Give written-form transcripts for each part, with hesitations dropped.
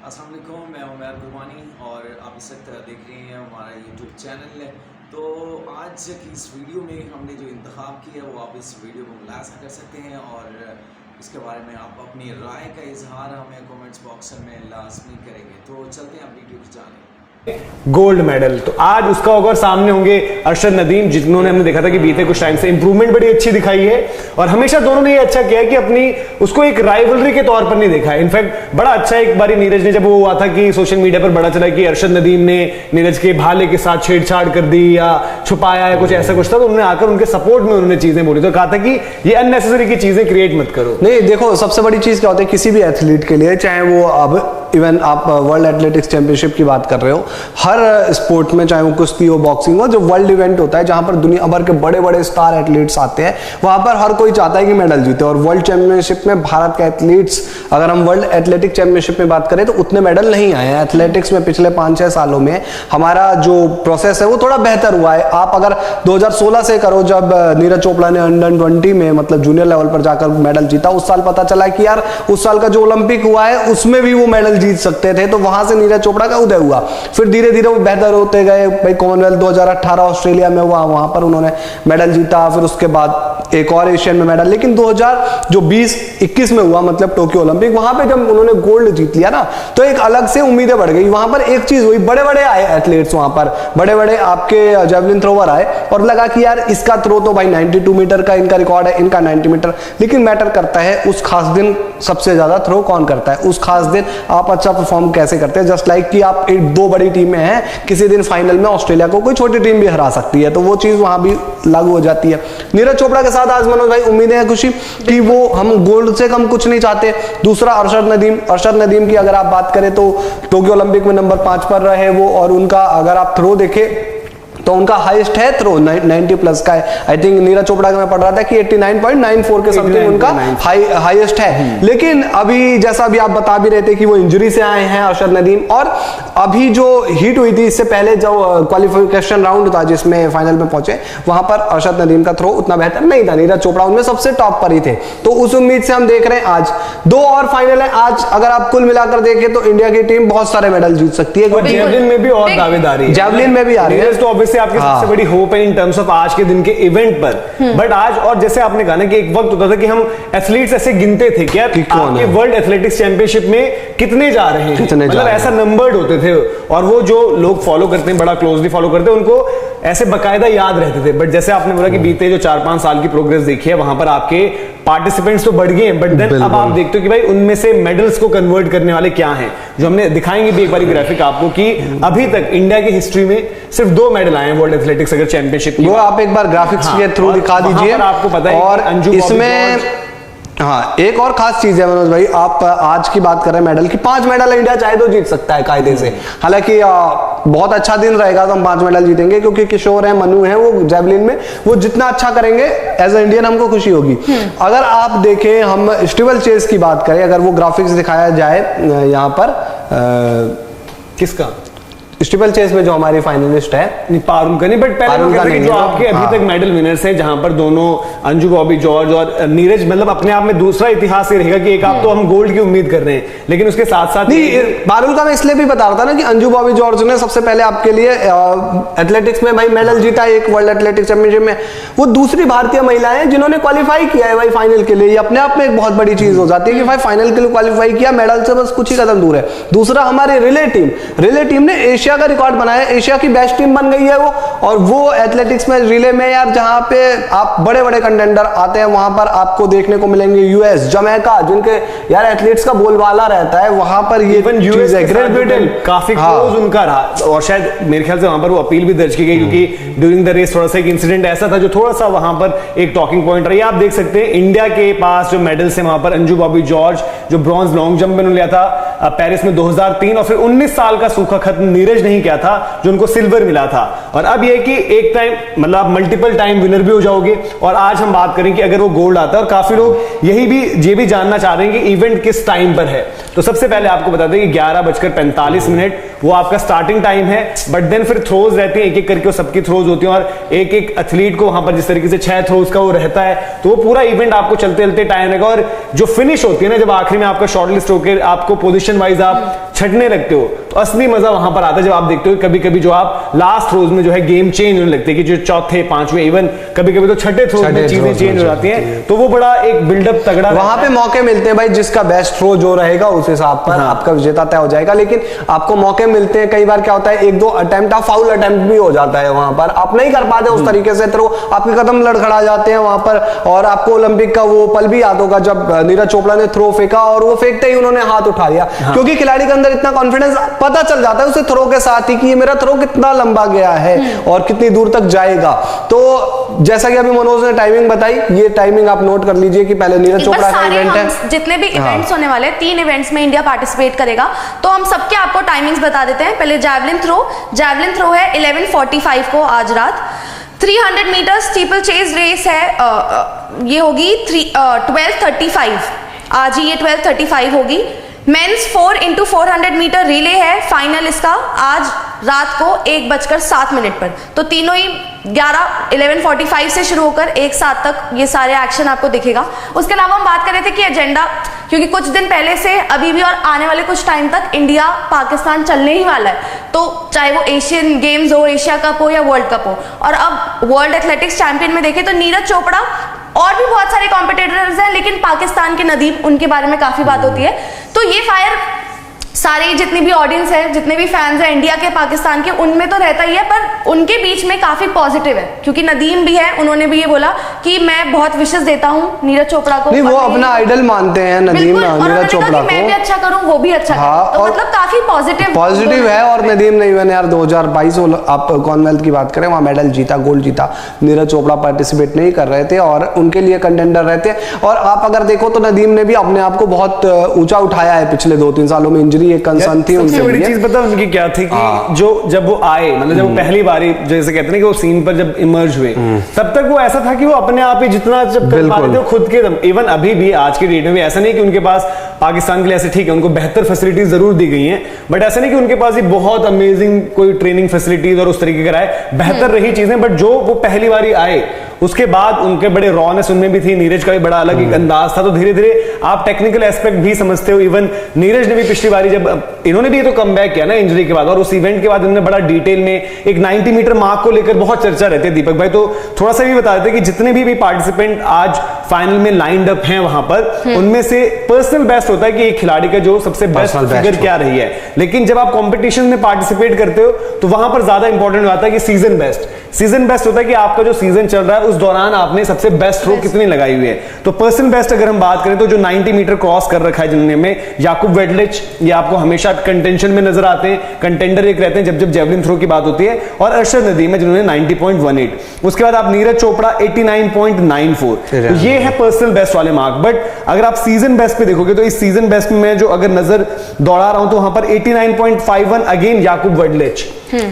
अस्सलाम वालेकुम, मैं उमर गुरबानी और आप इस वक्त देख रहे हैं हमारा यूट्यूब चैनल। तो आज की इस वीडियो में हमने जो इंतखाब किया है वो आप इस वीडियो को मुलाहिज़ा कर सकते हैं और इसके बारे में आप अपनी राय का इजहार हमें कमेंट्स बॉक्स में लाजमी करेंगे। तो चलते हैं आप वीडियो की जाने। गोल्ड मेडल तो आज उसका होगा, सामने होंगे अरशद नदीम, जिन्होंने हमने देखा था कि बीते कुछ टाइम से इंप्रूवमेंट बड़ी अच्छी दिखाई है और हमेशा दोनों ने ये अच्छा किया है कि अपनी उसको एक राइवलरी के तौर पर नहीं देखा है। इनफैक्ट बड़ा अच्छा एक बारी नीरज ने जब वो हुआ था कि सोशल मीडिया पर बड़ा चला कि अरशद नदीम ने नीरज के भाले के साथ छेड़छाड़ कर दी या छुपाया है, कुछ ऐसा कुछ था, तो उन्होंने आकर उनके सपोर्ट में उन्होंने चीजें बोली, तो कहा था कि ये अननेसेसरी की चीजें क्रिएट मत करो। नहीं देखो, सबसे बड़ी चीज क्या होती है किसी भी एथलीट के लिए, चाहे वो अब इवन आप वर्ल्ड एथलेटिक्स चैंपियनशिप की बात कर रहे हो, हर स्पोर्ट में चाहे वो कुश्ती हो, बॉक्सिंग हो, जो वर्ल्ड इवेंट होता है जहां पर दुनिया भर के बड़े बड़े स्टार एथलीट्स आते हैं, वहां पर हर कोई चाहता है कि मेडल जीते। और वर्ल्ड चैंपियनशिप में भारत के एथलीट्स, अगर हम वर्ल्ड एथलेटिक चैंपियनशिप में बात करें तो उतने मेडल नहीं आए हैं। एथलेटिक्स में पिछले 5-6 सालों में हमारा जो प्रोसेस है वो थोड़ा बेहतर हुआ है। आप अगर 2016 से करो, जब नीरज चोपड़ा ने अंडर 20 में मतलब जूनियर लेवल पर जाकर मेडल जीता, उस साल पता चला कि यार उस साल का जो ओलंपिक हुआ है उसमें भी वो मेडल जीत सकते थे, तो वहां से नीरज चोपड़ा का उदय हुआ। फिर धीरे धीरे वो बेहतर होते गए। भाई कॉमनवेल्थ 2018 ऑस्ट्रेलिया में हुआ, वहां पर उन्होंने मेडल जीता, फिर उसके बाद एक और एशियन में मेडल, लेकिन 2020-21 में हुआ मतलब टोक्यो ओलंपिक, वहां पे जब उन्होंने गोल्ड जीत लिया ना, तो एक अलग से उम्मीदें बढ़ गई। वहां पर एक चीज हुई, बड़े बड़े आए एथलीट्स, वहां पर बड़े बड़े आपके जेवलिन थ्रोवर आए और लगा कि यार इसका थ्रो तो भाई 92 मीटर का इनका रिकॉर्ड है, इनका 90 मीटर, लेकिन मैटर करता है उस खास दिन सबसे ज्यादा थ्रो कौन करता है, उस खास दिन आप अच्छा परफॉर्म कैसे करते हैं। जस्ट लाइक कि आप दो बड़ी टीमें हैं, किसी दिन फाइनल में ऑस्ट्रेलिया को कोई छोटी टीम भी हरा सकती है, तो वो चीज वहां भी लागू हो जाती है। नीरज चोपड़ा के साथ आज मनोज भाई उम्मीदें हैं खुशी कि वो, हम गोल्ड से कम कुछ नहीं चाहते। दूसरा अरशद नदीम की अगर आप बात करें तो टोक्यो ओलंपिक में नंबर 5 पर रहे वो, और उनका अगर आप थ्रो देखें तो उनका हाईएस्ट है थ्रो 90 प्लस का है। आई थिंक नीरज चोपड़ा का मैं पढ़ रहा था कि 89.94 के समथिंग उनका हाईएस्ट है। लेकिन अभी जैसा भी आप बता भी रहे थे कि वो इंजरी से आए हैं अरशद नदीम, और अभी जो हीट हुई थी इससे पहले जो क्वालिफिकेशन राउंड था जिसमें फाइनल में पहुंचे, वहां पर अरशद नदीम का थ्रो उतना बेहतर नहीं था, नीरज चोपड़ा उनमें सबसे टॉप पर ही थे। तो उस उम्मीद से हम देख रहे हैं आज 2 और फाइनल है। आज अगर आप कुल मिलाकर देखें तो इंडिया की टीम बहुत सारे मेडल जीत सकती है, क्योंकि जेवलिन में भी और दावेदारी है, जेवलिन में भी आ रही है, तो ऑब्वियसली आपकी सबसे बड़ी होप है इन टर्म्स ऑफ आज के दिन के इवेंट पर। बट आज, और जैसे आपने कहा ना कि एक वक्त होता था कि हम एथलीट्स ऐसे गिनते थे कि यार आपके वर्ल्ड एथलेटिक्स चैंपियनशिप में कितने जा रहे हैं, मतलब ऐसा नंबर्ड होते थे, और वो जो लोग फॉलो करते हैं, बड़ा क्लोजली फॉलो करते हैं, उनको ऐसे बकायदा याद रहते थे। बट जैसे आपने बोला कि बीते जो 4-5 साल की प्रोग्रेस देखी है, वहां पर आपके पार्टिसिपेंट्स तो बढ़ गए हैं, बट देन अब आप देखते हो कि भाई उनमें से मेडल्स को कन्वर्ट करने वाले क्या हैं, जो हमने दिखाएंगे भी एक बार ग्राफिक आपको कि अभी तक इंडिया की हिस्ट्री में सिर्फ 2 मेडल आए हैं वर्ल्ड एथलेटिक्स अगर चैंपियनशिप की, वो आप एक बार ग्राफिक्स के थ्रू दिखा दीजिए। आपको पता है और इसमें हाँ एक और खास चीज है मनोज भाई, आप आज की बात कर रहे हैं मेडल की, 5 मेडल इंडिया चाहे तो जीत सकता है कायदे से। हालांकि बहुत अच्छा दिन रहेगा तो हम 5 मेडल जीतेंगे, क्योंकि किशोर है, मनु है, वो जेवलिन में वो जितना अच्छा करेंगे एज ए इंडियन हमको खुशी होगी। अगर आप देखें, हम स्टीवल चेस की बात करें, अगर वो ग्राफिक्स दिखाया जाए यहाँ पर, किसका स्टीपल चेस में जो हमारी फाइनलिस्ट है पारुल का नहीं, बट पहले जो आपके अभी तक मेडल विनर्स हैं, जहां पर दोनों अंजू बॉबी जॉर्ज और नीरज, मतलब अपने आप में दूसरा इतिहास ये रहेगा कि एक आप तो हम गोल्ड की उम्मीद कर रहे हैं, लेकिन उसके साथ साथ नहीं, पारुल का मैं इसलिए भी बता रहा था ना कि अंजू बॉबी जॉर्ज ने सबसे पहले आपके लिए एथलेटिक्स में भाई मेडल जीता, एक वर्ल्ड एथलेटिक्स चैंपियनशिप में। वो दूसरी भारतीय महिला है जिन्होंने क्वालिफाई किया है भाई फाइनल के लिए। ये अपने आप में एक बहुत बड़ी चीज हो जाती है कि भाई फाइनल के लिए क्वालिफाई किया, मेडल से बस कुछ ही कदम दूर है। दूसरा हमारी रिले टीम ने एशिया का रिकॉर्ड बनाया, एशिया की बेस्ट टीम बन गई है वो। और वो एथलेटिक्स में रिले में यार, जहां पे आप बड़े बड़े कंटेंडर आते हैं, वहां पर आपको देखने को मिलेंगे यूएस, जमैका, जिनके यार एथलीट्स का बोलबाला रहता है, वहां पर ये यूएस है, ग्रेट ब्रिटेन काफी क्लोज उनका रहा, और शायद मेरे ख्याल से वहां पर वो अपील भी दर्ज की गई, क्योंकि ड्यूरिंग द रेस थोड़ा सा एक इंसिडेंट ऐसा था जो थोड़ा सा वहां पर एक टॉकिंग पॉइंट रही। आप देख सकते हैं इंडिया के पास जो मेडल्स है वहां पर अंजू बॉबी जॉर्ज जो ब्रॉन्ज लॉन्ग जंप में लिया था पेरिस में 2003, और फिर 19 साल का सूखा खत्म नीरज नहीं किया था जो उनको सिल्वर मिला था। और अब यह कि एक टाइम मतलब आप मल्टीपल टाइम विनर भी हो जाओगे। और आज हम बात करें कि अगर वो गोल्ड आता है, और काफी लोग ये भी जानना चाह रहे हैं कि इवेंट किस टाइम पर है, तो सबसे पहले आपको बता दें कि 11:45 वो आपका स्टार्टिंग टाइम है, बट देन फिर थ्रोज रहती है, एक एक करके वो सबकी थ्रोज होती हैं, और एक एक एथलीट को वहां पर जिस तरीके से 6 थ्रोज का वो रहता है, तो वो पूरा इवेंट आपको चलते चलते टाइम रहेगा। और जो फिनिश होती है ना, जब आखिरी में आपका शॉर्ट लिस्ट होकर आपको पोजीशन वाइज आप छटने लगते हो तो असली मजा वहां पर आता है जब आप देखते हो कभी कभी जो आप लास्ट थ्रोज में जो है गेम चेंज होने लगते हैं कि जो चौथे पांचवें इवन कभी कभी तो छठे थ्रोज में चीजें चेंज हो जाती हैं, तो वो बड़ा एक बिल्डअप तगड़ा वहां पे मौके मिलते हैं भाई, जिसका बेस्ट थ्रो जो रहेगा उस हिसाब पर आपका विजेता तय हो जाएगा। लेकिन आपको मौके मिलते हैं, कई बार क्या होता है एक दो अटेम्प्ट फाउल अटेम्प्ट भी हो जाता है, वहां पर आप नहीं कर पाते उस तरीके से थ्रो, आपके कदम लड़खड़ा जाते हैं वहां पर। और आपको ओलंपिक का वो पल भी याद होगा जब नीरज चोपड़ा ने थ्रो फेंका और वो फेंकते ही उन्होंने हाथ उठा लिया, क्योंकि खिलाड़ी के अंदर इतना कॉन्फिडेंस पता चल जाता है उसे थ्रो के साथ ही कि ये मेरा थ्रो कितना लंबा गया है और कितनी दूर तक जाएगा। तो जैसा कि अभी मनोज ने टाइमिंग बताई, ये टाइमिंग आप नोट कर लीजिए कि पहले नीरज चोपड़ा का इवेंट है, जितने भी इवेंट्स होने वाले हैं 3 इवेंट्स में इंडिया पार्टिसिपेट करेगा, तो हम सबके आपको टाइमिंग्स बता देते हैं। पहले जैवलिन थ्रो है 11:45 को आज रात। 300 मीटर स्टीपल चेज रेस है, ये होगी 12:35, आज ही ये 12:35 होगी। मेंस 4x400 मीटर रिले है, फाइनल इसका आज रात को 1:07 पर। तो तीनों ही 11:45 से शुरू होकर 1:07 तक ये सारे एक्शन आपको दिखेगा। उसके अलावा हम बात कर रहे थे कि एजेंडा, क्योंकि कुछ दिन पहले से अभी भी और आने वाले कुछ टाइम तक इंडिया पाकिस्तान चलने ही वाला है, तो चाहे वो एशियन गेम्स हो, एशिया कप हो या वर्ल्ड कप हो। और अब वर्ल्ड एथलेटिक्स चैंपियन में देखें तो नीरज चोपड़ा और भी बहुत सारे कॉम्पिटिटर्स हैं, लेकिन पाकिस्तान के नदीम, उनके बारे में काफी बात होती है। तो ये फायर सारी जितनी भी ऑडियंस है, जितने भी फैंस हैं इंडिया के पाकिस्तान के, उनमें तो रहता ही है, पर उनके बीच में काफी पॉजिटिव है, क्योंकि नदीम भी है, उन्होंने भी ये बोला कि मैं बहुत विशेष देता हूं नीरज चोपड़ा को। नहीं, वो अपना आइडल मानते हैं नदीम, नीरज चोपड़ा को। मैं भी अच्छा करूं, वो भी अच्छा करें, तो मतलब काफी पॉजिटिव है। और नदीम ने इवन यार 2022 आप कॉमनवेल्थ की बात करें, वहां मेडल जीता, गोल्ड जीता, नीरज चोपड़ा पार्टिसिपेट नहीं कर रहे थे और उनके लिए कंटेंडर रहते। और आप अगर देखो तो नदीम ने भी अपने आप को बहुत ऊंचा उठाया है पिछले 2-3 सालों में। इंजरी एक कंसर्न थी उनके लिए। बड़ी चीज पता उनकी क्या थी कि जो जब वो आए, मतलब जब वो पहली बारी जैसे कहते हैं कि वो सीन पर जब इमर्ज हुए, तब तक वो ऐसा था कि वो अपने आप ही जितना जब कर पा रहे थे खुद के दम। इवन अभी भी आज के डेट में भी ऐसा नहीं कि उनके पास पाकिस्तान के लिए ऐसे, ठीक है उनको बेहतर फैसिलिटीज जरूर दी गई हैं, बट ऐसा नहीं कि उनके पास ही बहुत अमेजिंग कोई ट्रेनिंग फैसिलिटीज और उस तरीके का है, बेहतर रही चीजें। बट जो वो पहली बारी आए उसके बाद उनके बड़े रॉनेस उनमें भी थी, नीरज का भी बड़ा अलग एक अंदाज था। तो धीरे धीरे आप टेक्निकल एस्पेक्ट भी समझते हो। इवन नीरज ने भी पिछली बारी जब इन्होंने भी ये तो कमबैक किया ना इंजरी के बाद, और उस इवेंट के बाद इन्होंने बड़ा डिटेल में एक 90 मीटर मार्क को लेकर बहुत चर्चा रहती है। दीपक भाई तो थोड़ा सा भी बता देते कि जितने भी पार्टिसिपेंट आज फाइनल में लाइंड अप हैं वहां पर, उनमें से पर्सनल बेस्ट होता है कि एक खिलाड़ी का जो सबसे बेस्ट फिगर क्या रही है। लेकिन जब आप कॉम्पिटिशन में पार्टिसिपेट करते हो तो वहां पर ज्यादा इंपॉर्टेंट आता है कि सीजन बेस्ट होता है कि आपका जो सीजन चल रहा है उस दौरान आपने सबसे बेस्ट थ्रो कितनी लगाई हुई है। तो पर्सनल बेस्ट अगर हम बात करें तो जो 90 मीटर क्रॉस कर रखा है जिन्होंने में, याकूब वेडलिच, ये आपको हमेशा कंटेंशन में नजर आते हैं, कंटेंडर एक रहते हैं जब जेवलिन थ्रो की बात होती है। और अरशद नदीम है जिन्होंने 90.18। उसके बाद आप नीरज चोपड़ा 89.94। तो ये है पर्सनल बेस्ट वाले मार्क। बट अगर आप सीजन बेस्ट पे देखोगे तो इस सीजन बेस्ट में जो अगर नजर दौड़ा रहा हूं तो वहां पर 89.51 अगेन याकूब वेडलिच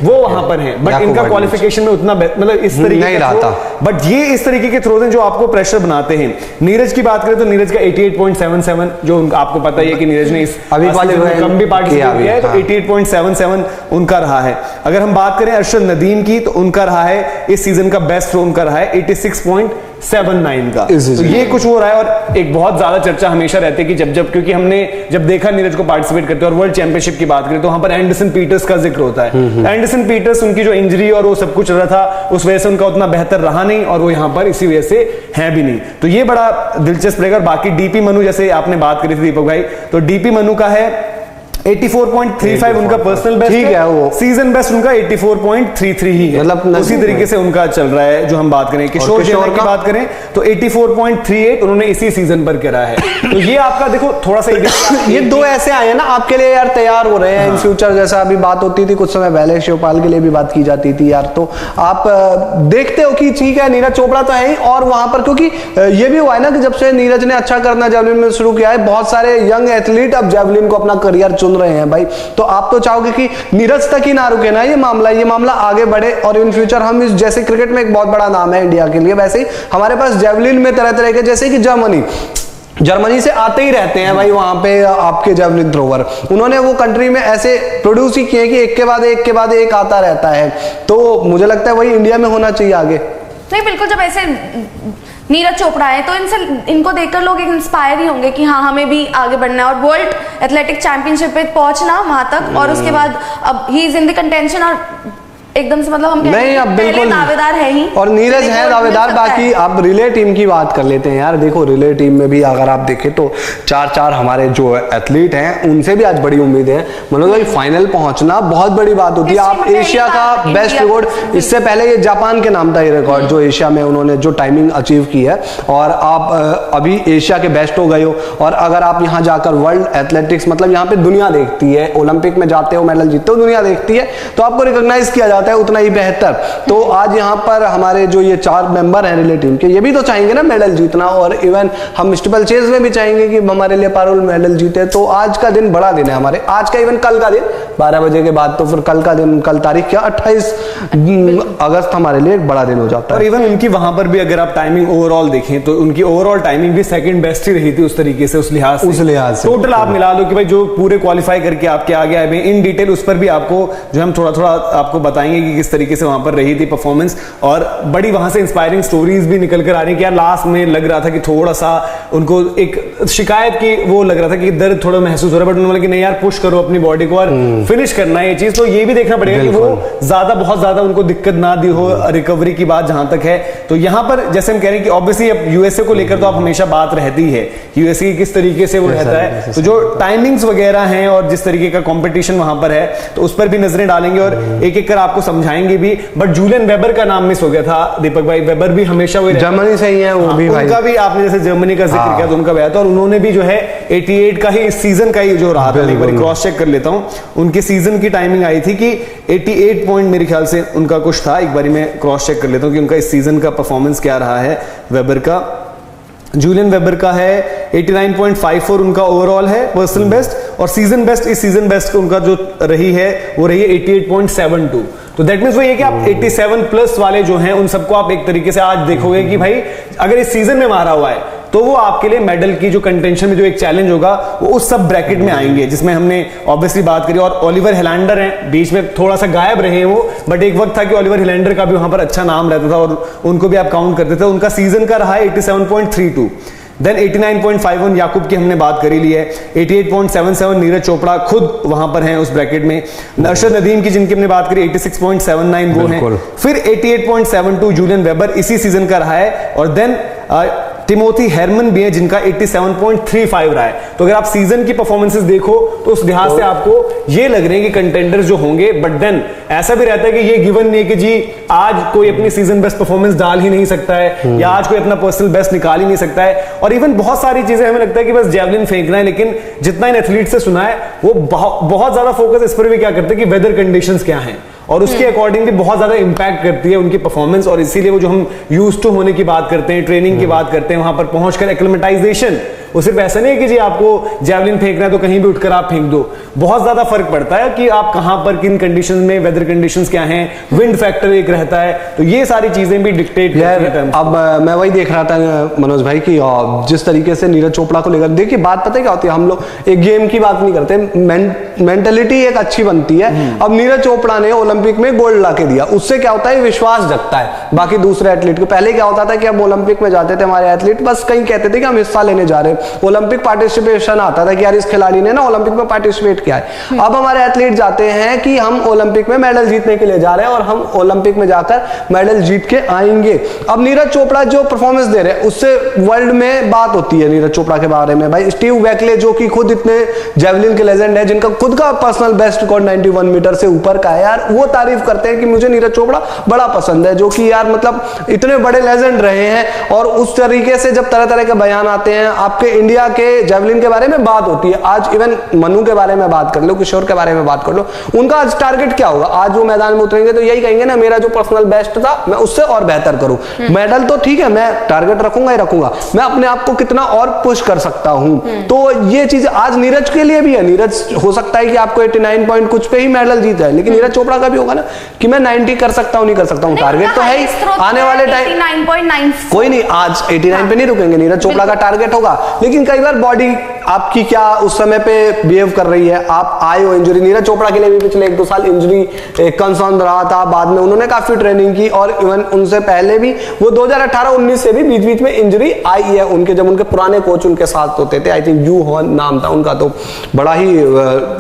वो वहां पर है, बट इनका क्वालिफिकेशन में उतना मतलब इस तरीके नहीं रहता। बट ये इस तरीके के थ्रोज हैं जो आपको प्रेशर बनाते हैं। नीरज की बात करें तो नीरज का 88.77, जो आपको पता है कि नीरज ने इस अभी कम भी पार्टिसिपेट किया है, तो 88.77 उनका रहा है। अगर हम बात करें अरशद नदीम की तो उनका रहा है इस सीजन का बेस्ट थ्रो उनका रहा है 86.79 का। तो ये कुछ हो रहा है। और एक बहुत ज्यादा चर्चा हमेशा रहती है कि जब क्योंकि हमने जब देखा नीरज को पार्टिसिपेट करते और वर्ल्ड चैंपियनशिप की बात करें तो वहां पर एंडरसन पीटर्स का जिक्र होता है। एंडरसन पीटर्स उनकी जो इंजरी और वो सब कुछ रहा था उस वजह से उनका उतना बेहतर रहा नहीं और वो यहां पर इसी वजह से है भी नहीं। तो ये बड़ा दिलचस्प रहेगा। बाकी डीपी मनु जैसे आपने बात करी थी दीपक भाई, तो डीपी मनु का है 84.35 उनका पर्सनल बेस्ट ठीक है। वो सीजन बेस्ट उनका 84.33 ही है, मतलब उसी तरीके से उनका चल रहा है। जो हम बात करें किशोर जेवर की बात करें तो 84.38 उन्होंने इसी सीजन पर करा है। तो ये आपका देखो थोड़ा सा ये दो ऐसे आए हैं ना आपके लिए यार, तैयार हो रहे हैं इन फ्यूचर। जैसा अभी बात होती थी कुछ समय पहले शिवपाल के लिए भी बात की जाती थी यार, तो आप देखते हो कि ठीक है नीरज चोपड़ा तो है ही, और वहां पर क्योंकि ये भी हुआ है ना कि जब से नीरज ने अच्छा करना जेवलिन में शुरू किया है, बहुत सारे यंग एथलीट अब जेवलिन को अपना करियर रहे हैं भाई। तो आप तो चाहोगे कि नीरज तक ही ना रुके ना ये मामला आगे बढ़े, और इन फ्यूचर हम इस जैसे क्रिकेट में एक बहुत बड़ा नाम है इंडिया के लिए, वैसे ही हमारे पास जेवलिन में तरह तरह के, जैसे कि जर्मनी से आते ही रहते हैं भाई वहां पे आपके जेवलिन थ्रोवर। उन्होंने वो कंट्री में ऐसे प्रोड्यूस ही किए कि एक के बाद एक आता रहता है। तो मुझे लगता है वही इंडिया में होना चाहिए आगे। नहीं बिल्कुल, जब ऐसे नीरज चोपड़ा है, तो इनको देखकर लोग इंस्पायर ही होंगे कि हाँ हमें भी आगे बढ़ना है और वर्ल्ड एथलेटिक चैंपियनशिप पे पहुंचना वहां तक, और उसके बाद अब he is in the contention और एकदम से मतलब हम नहीं, अब बिल्कुल दावेदार है ही, और नीरज है दावेदार। बाकी आप रिले टीम की बात कर लेते हैं यार। देखो रिले टीम में भी अगर आप देखें तो 4 हमारे जो एथलीट हैं उनसे भी आज बड़ी उम्मीदें हैं। मनोज भाई फाइनल पहुंचना बहुत बड़ी बात होती है। आप एशिया का बेस्ट रिकॉर्ड, इससे पहले ये जापान के नाम था ये रिकॉर्ड जो एशिया में उन्होंने जो टाइमिंग अचीव की है, और आप अभी एशिया के बेस्ट हो गए हो। और अगर आप यहाँ जाकर वर्ल्ड एथलेटिक्स मतलब यहाँ पे दुनिया देखती है, ओलंपिक में जाते हो मेडल जीतते हो, दुनिया देखती है, तो आपको रिकॉग्नाइज किया जाता है उतना ही बेहतर। तो आज यहाँ पर हमारे जो ये 4 मेंबर हैं रिले टीम के, ये भी तो चाहेंगे ना मेडल जीतना, और इवन हम स्टीपल चेज में भी चाहेंगे कि हमारे लिए पारुल मेडल जीते। तो आज का दिन बड़ा दिन है हमारे, आज का इवन कल का दिन 12 बजे के बाद, तो फिर कल का दिन, कल तारीख क्या 28 अगस्त हमारे लिए एक बड़ा दिन हो जाता है। और इवन उनकी वहां पर भी अगर आप टाइमिंग ओवरऑल देखें तो उनकी ओवरऑल टाइमिंग भी सेकंड बेस्ट ही रही थी उस तरीके से, उस लिहाज से टोटल आप मिला लो कि भाई जो पूरे क्वालिफाई करके आपके आगे आए इन डिटेल, उस पर भी आपको जो हम थोड़ा थोड़ा आपको बताएंगे कि किस तरीके से वहां पर रही थी परफॉर्मेंस। और बड़ी वहां से इंस्पायरिंग स्टोरीज भी निकल कर आ रही है कि यार लास्ट में लग रहा था कि थोड़ा सा उनको एक शिकायत की वो लग रहा था कि दर्द थोड़ा महसूस हो रहा है, बट उन्होंने बोला कि नहीं यार पुश करो अपनी बॉडी को और फिनिश करना है ये चीज। तो ये भी देखना पड़ेगा कि वो बहुत ज्यादा उनको दिक्कत ना दी हो रिकवरी की बात जहां तक है। तो यहां पर जैसे हम कह रहे हैं कि ऑब्वियसली अब यूएसए को लेकर तो आप हमेशा बात रहती है यूएसए की किस तरीके से वो रहता है, तो जो टाइमिंग्स वगैरह हैं और जिस तरीके का कंपटीशन वहां पर है तो उस पर भी नजरें डालेंगे और एक एक कर आपको समझाएंगे भी। बट जूलियन वेबर का नाम मिस हो गया था दीपक भाई, वेबर भी हमेशा वही जर्मनी से ही है वो भी भाई, उनका भी आपने जैसे जर्मनी का जिक्र किया तो उनका भी आया था, और उन्होंने भी जो है 88 का ही इस सीजन का ही जो रहा था, एक बार क्रॉस चेक कर लेता हूं, उनके सीजन की टाइमिंग आई थी कि 88 पॉइंट मेरे ख्याल से उनका कुछ था, एक बार मैं क्रॉस चेक कर लेता हूं कि उनका इस सीजन का परफॉर्मेंस क्या रहा है वेबर का। जूलियन वेबर का है 89.54 उनका ओवरऑल है पर्सनल बेस्ट, और सीजन बेस्ट इस सीजन बेस्ट उनका जो रही है वो रही है 88.72। तो दैट मींस वो ये कि आप 87 प्लस वाले जो हैं उन सबको आप एक तरीके से आज देखोगे कि भाई अगर इस सीजन में मारा हुआ है तो वो आपके लिए मेडल की जो कंटेंशन में जो एक चैलेंज होगा वो उस सब ब्रैकेट में आएंगे, जिसमें हमने ऑब्वियसली बात करी। और ओलिवर हिलैंडर हैं, बीच में थोड़ा सा गायब रहे हैं वो, बट एक वक्त था कि ओलिवर हिलैंडर का भी वहां पर अच्छा नाम रहता था और उनको भी आप काउंट करते थे। उनका सीजन का रहा है 87.32। देन 89.51 याकूब की हमने बात करी ली है, 88.77 नीरज चोपड़ा खुद वहां पर हैं उस ब्रैकेट में, अरशद नदीम की जिनकी हमने बात करी 86.79 वो हैं, फिर 88.72 जूलियन वेबर इसी सीजन का रहा है, और देन टिमोथी हेरमन भी है जिनका 87.35 रहा है। तो अगर आप सीजन की परफॉर्मेंसेस देखो तो उस लिहाज से आपको ये लग रहे हैं कि कंटेंडर्स जो होंगे, बट देन ऐसा भी रहता है कि ये गिवन नहीं है कि जी आज कोई अपनी सीजन बेस्ट परफॉर्मेंस डाल ही नहीं सकता है या आज कोई अपना पर्सनल बेस्ट निकाल ही नहीं सकता है। और इवन बहुत सारी चीजें हमें लगता है कि बस जैवलिन फेंकना है, लेकिन जितना इन एथलीट से सुना है वो बहुत ज्यादा फोकस इस पर भी क्या करते हैं कि वेदर कंडीशंस क्या हैं और उसके अकॉर्डिंग भी बहुत ज्यादा इंपैक्ट करती है उनकी परफॉर्मेंस। और इसीलिए वो जो हम यूज्ड टू होने की बात करते हैं, ट्रेनिंग की बात करते हैं, वहां पर पहुंचकर एक्लिमेटाइजेशन, वो सिर्फ ऐसा नहीं है कि जी आपको जैवलिन फेंकना है तो कहीं भी उठकर आप फेंक दो, बहुत ज्यादा फर्क पड़ता है कि आप कहां पर किन कंडीशंस में, वेदर कंडीशंस क्या हैं, विंड फैक्टर एक रहता है, तो ये सारी चीजें भी डिक्टेट करती हैं। अब मैं वही देख रहा था मनोज भाई की जिस तरीके से नीरज चोपड़ा को लेकर, देखिए बात पता है क्या होती है, हम लोग एक गेम की बात नहीं करते, मेंटलिटी एक अच्छी बनती है। अब नीरज चोपड़ा ने ओलंपिक में गोल्ड ला के दिया, उससे क्या होता है विश्वास जगता है बाकी दूसरे एथलीट को। पहले क्या होता था कि अब ओलंपिक में जाते थे हमारे एथलीट, बस कहीं कहते थे कि हम हिस्सा लेने जा रहे हैं, ओलंपिक पार्टिसिपेशन आता था कि यार इस खिलाड़ी ने ना ओलंपिक में पार्टिसिपेट किया है। अब हमारे एथलीट जाते हैं कि हम ओलंपिक में मेडल जीतने के लिए जा रहे हैं और हम ओलंपिक में जाकर मेडल जीत के आएंगे। अब नीरज चोपड़ा जो परफॉर्मेंस दे रहे हैं उससे वर्ल्ड में बात होती है नीरज चोपड़ा के बारे में। भाई स्टीव वेकले जो कि खुद इतने जेवलिन के लेजेंड है, जिनका खुद का पर्सनल बेस्ट रिकॉर्ड 91 मीटर से ऊपर का है, यार वो तारीफ करते हैं कि मुझे नीरज चोपड़ा बड़ा पसंद है, जो कि यार मतलब इतने बड़े लेजेंड रहे हैं। और उस तरीके से जब तरह तरह के बयान आते हैं, आपके इंडिया के जेवलिन के बारे में बात होती है, आज इवन मनु के बारे में बात कर लो, किशोर के बारे में बात कर लो, उनका आज टारगेट क्या होगा, आज वो मैदान में उतरेंगे तो यही कहेंगे ना मेरा जो पर्सनल बेस्ट था मैं उससे और बेहतर करूं। मेडल तो ठीक है, मैं टारगेट रखूंगा ही रखूंगा, मैं अपने आप को कितना और पुश कर सकता हूं। तो ये चीज आज नीरज के लिए भी है। नीरज हो सकता है कि आपको 89 पॉइंट कुछ पे ही मेडल जीता है, लेकिन नीरज चोपड़ा का भी होगा ना कि मैं 90 कर सकता हूं, नहीं कर सकता हूं, टारगेट तो है ही आने वाले टाइम। कोई नहीं, आज 89 पे नहीं रुकेंगे, नीरज चोपड़ा का टारगेट होगा, लेकिन कई बार बॉडी आपकी क्या उस समय पे बिहेव कर रही है। आप आए हो इंजरी, नीरज चोपड़ा के लिए भी पिछले 1-2 साल इंजरी कंसर्न रहा था, बाद में उन्होंने काफी ट्रेनिंग की और इवन उनसे पहले भी वो 2018-19 से भी बीच बीच में इंजरी आई है उनके, जब उनके पुराने कोच उनके साथ होते थे, आई थिंक यू हॉन नाम था उनका, तो बड़ा ही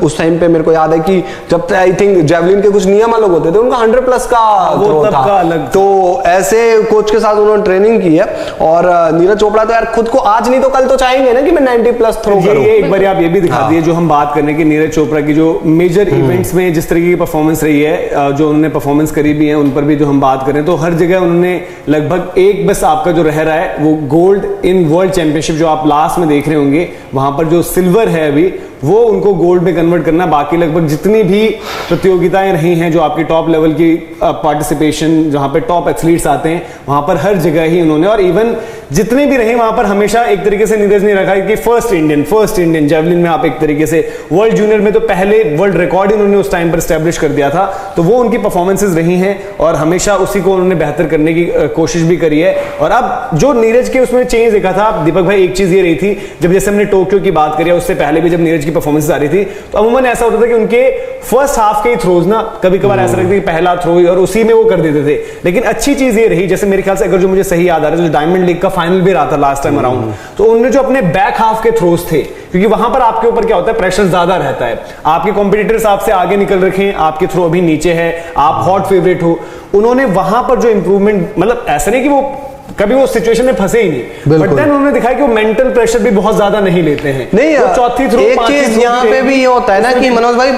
उस टाइम पे मेरे को याद है कि जब आई थिंक जेवलिन के कुछ नियम अलग होते थे, उनका 100+ का थ्रो था, तो ऐसे कोच के साथ उन्होंने ट्रेनिंग की है। और नीरज चोपड़ा तो यार खुद को आज नहीं तो कल तो चाहेंगे ना कि मैं 90+ थ्रो करूं। एक बार आप ये भी दिखा दिए, जो हम बात करने की नीरज चोपड़ा की जो मेजर इवेंट्स में जिस तरीके की परफॉर्मेंस रही है, जो उन्होंने परफॉर्मेंस करी भी है, उन पर भी जो हम बात करें तो हर जगह उन्होंने लगभग एक बस आपका जो रह रहा है वो गोल्ड इन वर्ल्ड चैंपियनशिप जो आप लास्ट में देख रहे होंगे, वहां पर जो सिल्वर है अभी वो उनको गोल्ड में कन्वर्ट करना। बाकी लगभग जितनी भी प्रतियोगिताएं रही हैं जो आपकी टॉप लेवल की पार्टिसिपेशन, जहां पे टॉप एथलीट्स आते हैं, वहां पर हर जगह ही उन्होंने, और इवन जितने भी रहे वहां पर हमेशा एक तरीके से नीरज ने रखा है कि फर्स्ट इंडियन जेवलिन में आप एक तरीके से, वर्ल्ड जूनियर में तो पहले वर्ल्ड रिकॉर्ड उन्होंने उस टाइम पर स्टैब्लिश कर दिया था, तो वो उनकी परफॉर्मेंसेज रही हैं और हमेशा उसी को उन्होंने बेहतर करने की कोशिश भी करी है। और अब जो नीरज के उसमें चेंज देखा था दीपक भाई, एक चीज ये रही थी, जब जैसे हमने टोक्यो की बात करी, उससे पहले भी जब नीरज परफॉर्मेंस आ रही थी तो अमूमन ऐसा होता था कि उनके फर्स्ट हाफ के ही थ्रोज ना कभी कभार ऐसा लगता कि पहला थ्रो ही और उसी में वो कर देते थे। लेकिन अच्छी चीज ये रही, जैसे मेरे ख्याल से अगर जो मुझे सही याद आ रहा है, जो डायमंड लीग का फाइनल भी रहा था लास्ट टाइम अराउंड, तो उनने जो अपने बैक हाफ के थ्रोज थे, क्योंकि वहां पर आपके ऊपर क्या होता है, प्रेशर ज्यादा रहता है, आपके कॉम्पिटिटर्स आपसे आगे निकल रखे हैं, आपके थ्रो अभी नीचे है, आप हॉट फेवरेट हो, उन्होंने वहां पर जो इंप्रूवमेंट, मतलब ऐसा नहीं कि वो कभी वो सिचुएशन में फंसे ही नहीं, बट देन उन्होंने दिखाया कि वो मेंटल प्रेशर भी बहुत ज्यादा नहीं लेते हैं। नहीं, वो चौथी थ्रो, एक चीज यहाँ पे भी ये होता है ना कि मनोज भाई,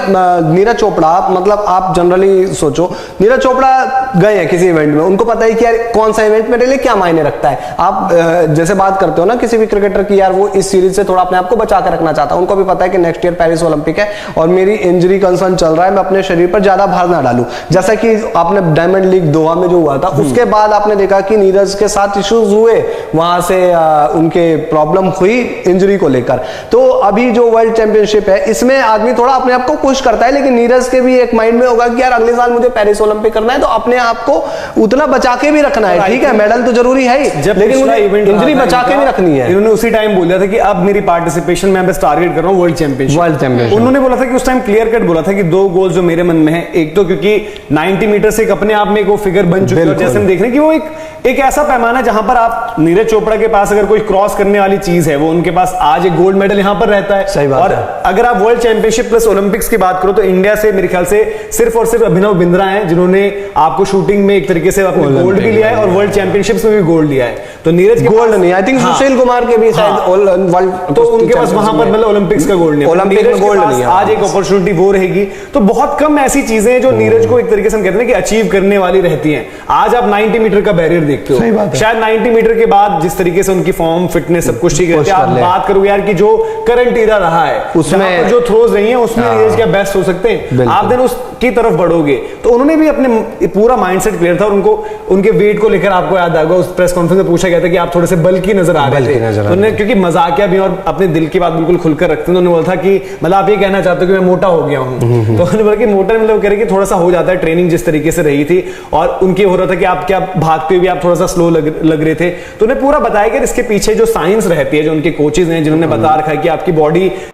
नीरज चोपड़ा, मतलब आप जनरली सोचो, नीरज चोपड़ा गए हैं किसी इवेंट में, उनको पता है कि यार कौन सा इवेंट मेरे लिए क्या मायने रखता है। आप जैसे बात करते हो ना किसी भी क्रिकेटर की, यार वो इस सीरीज से थोड़ा अपने आप को बचा कर रखना चाहता है, उनको भी पता है कि नेक्स्ट ईयर पेरिस ओलंपिक है और मेरी इंजरी कंसर्न चल रहा है, मैं अपने शरीर पर ज्यादा भार ना डालूं। जैसा कि आपने डायमंड लीग दोहा में जो हुआ था, उसके बाद आपने देखा कि नीरज के साथ इश्यूज हुए, वहां से उनके प्रॉब्लम हुई इंजरी को लेकर। तो अभी जो वर्ल्ड चैंपियनशिप है इसमें आदमी थोड़ा अपने आप को पुश करता है, लेकिन नीरज के भी एक माइंड में होगा कि यार अगले साल मुझे पेरिस ओलंपिक करना है, तो अपने आप को उतना बचा के भी रखना है। ठीक है, मेडल तो जरूरी है ही, लेकिन इंजरी बचा के भी रखनी है। इन्होंने उसी टाइम बोला था कि अब मेरी पार्टिसिपेशन में बस टारगेट कर रहा हूं वर्ल्ड चैंपियनशिप। उन्होंने बोला था कि उस टाइम क्लियर कट बोला था कि 2 गोल जो मेरे मन में है, एक तो क्योंकि 90 मीटर से एक अपने आप में एक वो फिगर बन चुकी है, जैसे हम देख रहे हैं कि वो एक ऐसा पैमाना जहां पर आप, नीरज चोपड़ा के पास अगर कोई क्रॉस करने वाली चीज है, वो उनके पास आज एक गोल्ड मेडल यहां पर रहता है। सही बात और है। अगर आप वर्ल्ड चैंपियनशिप प्लस ओलंपिक्स की बात करो तो इंडिया से मेरे ख्याल से सिर्फ और सिर्फ अभिनव बिंद्रा हैं जिन्होंने आपको शूटिंग में एक तरीके से अपने गोल्ड भी लिया है और वर्ल्ड चैंपियनशिप्स में भी गोल्ड लिया है। तो नीरज गोल्ड नहीं, आई थिंक सुशील कुमार के भी शायद वर्ल्ड, तो उनके पास वहां पर मतलब ओलंपिक्स का गोल्ड नहीं, ओलंपिक में गोल्ड नहीं है। आज एक अपॉर्चुनिटी वो रहेगी। तो बहुत कम ऐसी चीजें जो नीरज को एक तरीके से हम कहते हैं कि अचीव करने वाली रहती हैं। आज आप 90 मीटर का बैरियर देखते हो, शायद 90 मीटर के बाद जिस तरीके से उनकी फॉर्म, फिटनेस सब कुछ ठीक रहती है। आप बात करोगे यार कि जो करंट इरा रहा है उसमें जो थ्रोज रही हैं उसमें नीरज क्या बेस्ट हो सकते हैं, आप देन उसकी तरफ बढ़ोगे। तो उन्होंने भी अपने पूरा माइंडसेट क्लियर था और उनको उनके वेट को लेकर आपको याद आएगा उस प्रेस कॉन्फ्रेंस में पूछा गया था कि आप थोड़े से बल्कि नजर आ रहे थे। उन्होंने क्योंकि मजाकिया भी और अपने दिल की बात बिल्कुल खुलकर रखते हैं, उन्होंने बोला था कि मतलब आप ये कहना चाहते हो कि मैं मोटा हो गया हूं। तो उन्होंने बोला कि मोटा मतलब कह रहे कि थोड़ा सा हो जाता है, ट्रेनिंग जिस तरीके से रही थी और उनके हो रहा था कि आप क्या भागते हुए आप थोड़ा सा स्लो लग रहे थे। तो उन्हें पूरा बताया कि इसके पीछे जो साइंस रहती है, जो उनके कोचेज हैं जिन्होंने बता रखा है कि आपकी बॉडी